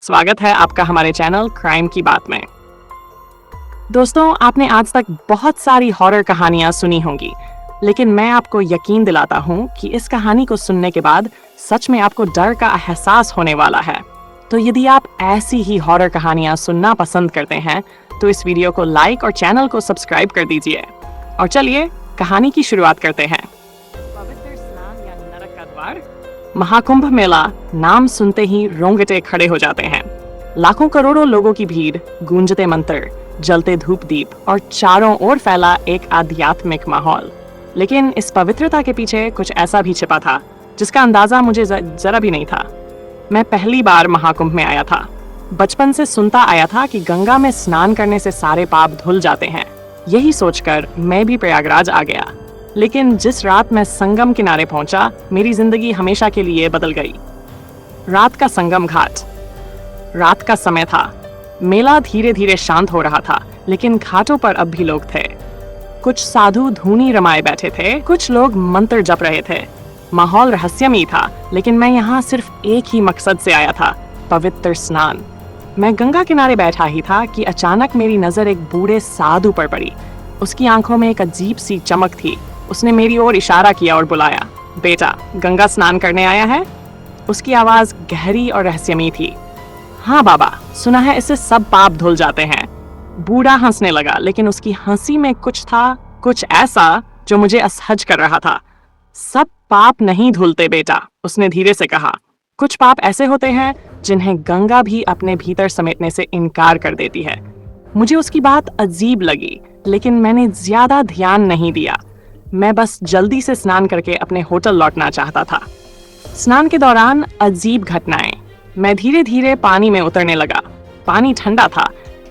स्वागत है आपका हमारे चैनल क्राइम की बात में। दोस्तों, आपने आज तक बहुत सारी हॉरर कहानियां सुनी होंगी, लेकिन मैं आपको यकीन दिलाता हूं कि इस कहानी को सुनने के बाद सच में आपको डर का एहसास होने वाला है। तो यदि आप ऐसी ही हॉरर कहानियां सुनना पसंद करते हैं तो इस वीडियो को लाइक और चैनल को सब्सक्राइब कर दीजिए। और चलिए कहानी की शुरुआत करते हैं। पवित्र स्नान या नरक का द्वार। महाकुंभ मेला नाम सुनते ही रोंगटे खड़े हो जाते हैं। लाखों करोड़ों लोगों की भीड़, गूंजते मंत्र, जलते धूप दीप और चारों ओर फैला एक आध्यात्मिक माहौल। लेकिन इस पवित्रता के पीछे कुछ ऐसा भी छिपा था जिसका अंदाजा मुझे जरा भी नहीं था। मैं पहली बार महाकुंभ में आया था। बचपन से सुनता आया था कि गंगा में स्नान करने से सारे पाप धुल जाते हैं। यही सोचकर मैं भी प्रयागराज आ गया। लेकिन जिस रात मैं संगम किनारे पहुंचा, मेरी जिंदगी हमेशा के लिए बदल गई। रात का संगम घाट। रात का समय था। मेला धीरे धीरे शांत हो रहा था, लेकिन घाटों पर अब भी लोग थे। कुछ साधु धूनी रमाए बैठे थे, कुछ लोग मंत्र जप रहे थे। माहौल रहस्यमयी था, लेकिन मैं यहाँ सिर्फ एक ही मकसद से आया था, पवित्र स्नान। मैं गंगा किनारे बैठा ही था कि अचानक मेरी नजर एक बूढ़े साधु पर पड़ी। उसकी आंखों में एक अजीब सी चमक थी। उसने मेरी ओर इशारा किया और बुलाया, बेटा, गंगा स्नान करने आया है? उसकी आवाज गहरी और रहस्यमयी थी। हाँ बाबा, सुना है इससे सब पाप धुल जाते हैं। बूढ़ा हंसने लगा, लेकिन उसकी हंसी में कुछ था, कुछ ऐसा जो मुझे असहज कर रहा था। सब पाप नहीं धुलते बेटा, उसने धीरे से कहा। कुछ पाप ऐसे होते हैं जिन्हें गंगा भी अपने भीतर समेटने से इनकार कर देती है। मुझे उसकी बात अजीब लगी, लेकिन मैंने ज्यादा ध्यान नहीं दिया। मैं बस जल्दी से स्नान करके अपने होटल लौटना चाहता था। स्नान के दौरान अजीब घटनाएं। मैं धीरे धीरे पानी में उतरने लगा। पानी ठंडा था,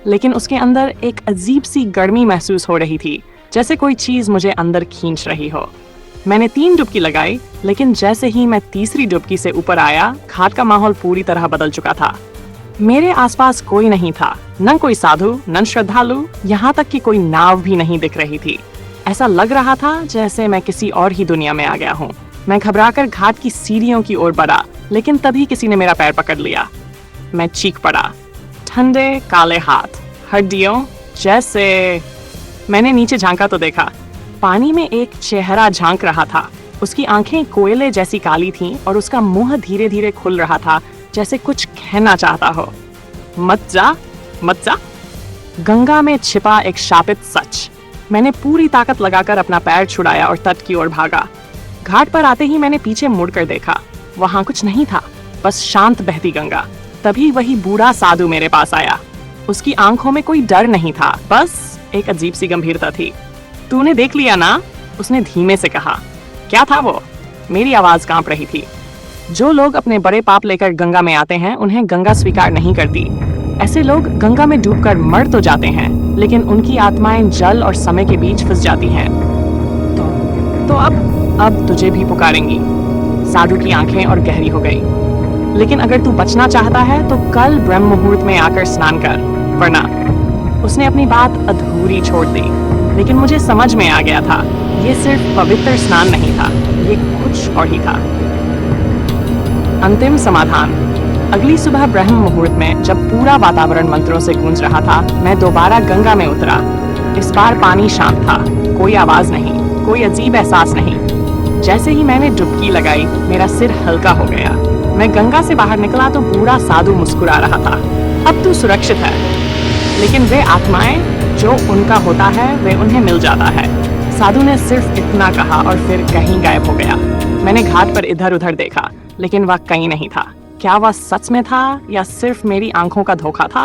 लेकिन उसके अंदर एक अजीब सी गर्मी महसूस हो रही थी, जैसे कोई चीज मुझे अंदर खींच रही हो। मैंने 3 डुबकी लगाई, लेकिन जैसे ही मैं तीसरी डुबकी से ऊपर आया, घाट का माहौल पूरी तरह बदल चुका था। मेरे आसपास कोई नहीं था, न कोई साधु, न श्रद्धालु, यहाँ तक कि कोई नाव भी नहीं दिख रही थी। ऐसा लग रहा था जैसे मैं किसी और ही दुनिया में आ गया हूँ। मैं घबराकर घाट की सीढ़ियों की ओर बढ़ा, लेकिन तभी किसी ने मेरा पैर पकड़ लिया। मैं चीख पड़ा। ठंडे काले हाथ, हड्डियों जैसे। मैंने नीचे झांका तो देखा, पानी में एक चेहरा झांक रहा था। उसकी आंखें कोयले जैसी काली थीं और उसका मुंह धीरे धीरे खुल रहा था, जैसे कुछ कहना चाहता हो। मत जा, मत जा। गंगा में छिपा एक शापित सच। मैंने पूरी ताकत लगाकर अपना पैर छुड़ाया और तट की ओर भागा। घाट पर आते ही मैंने पीछे मुड़कर देखा। वहां कुछ नहीं था, बस शांत बहती गंगा। तभी वही बूढ़ा साधु मेरे पास आया। उसकी आंखों में कोई डर नहीं था, बस एक अजीब सी गंभीरता थी। तूने देख लिया ना? उसने धीमे से कहा। क्या था वो? मेरी आवाज कांप रही थी। जो लोग अपने बड़े पाप लेकर गंगा में आते हैं, उन्हें गंगा स्वीकार नहीं करती। ऐसे लोग गंगा में डूबकर मर तो जाते हैं, लेकिन उनकी आत्माएं जल और समय के बीच फंस जाती हैं। तो अब तुझे भी पुकारेंगी। साधु की आंखें और गहरी हो गई। लेकिन अगर तू बचना चाहता है तो कल ब्रह्म मुहूर्त में आकर स्नान कर, वरना। उसने अपनी बात अधूरी छोड़ दी, लेकिन मुझे समझ में आ गया था, ये सिर्फ पवित्र स्नान नहीं था, ये कुछ और ही था। अंतिम समाधान। अगली सुबह ब्रह्म मुहूर्त में, जब पूरा वातावरण मंत्रों से गूंज रहा था, मैं दोबारा गंगा में उतरा। इस बार पानी शांत था, कोई आवाज नहीं, कोई अजीब एहसास नहीं। जैसे ही मैंने डुबकी लगाई, मेरा सिर हल्का हो गया। मैं गंगा से बाहर निकला तो बूढ़ा साधु मुस्कुरा रहा था। अब तू सुरक्षित है, लेकिन वे आत्माएं जो उनका होता है, वे उन्हें मिल जाता है। साधु ने सिर्फ इतना कहा और फिर कहीं गायब हो गया। मैंने घाट पर इधर उधर देखा, लेकिन वह कहीं नहीं था। क्या वह सच में था या सिर्फ मेरी आंखों का धोखा था?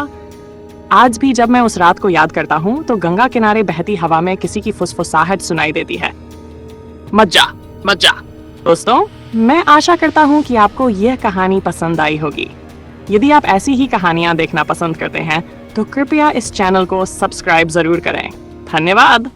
आज भी जब मैं उस रात को याद करता हूँ तो गंगा किनारे बहती हवा में किसी की फुसफुसाहट सुनाई देती है। मत जा, मत जा। दोस्तों, मैं आशा करता हूँ कि आपको यह कहानी पसंद आई होगी। यदि आप ऐसी ही कहानियां देखना पसंद करते हैं तो कृपया इस चैनल को सब्सक्राइब जरूर करें। धन्यवाद।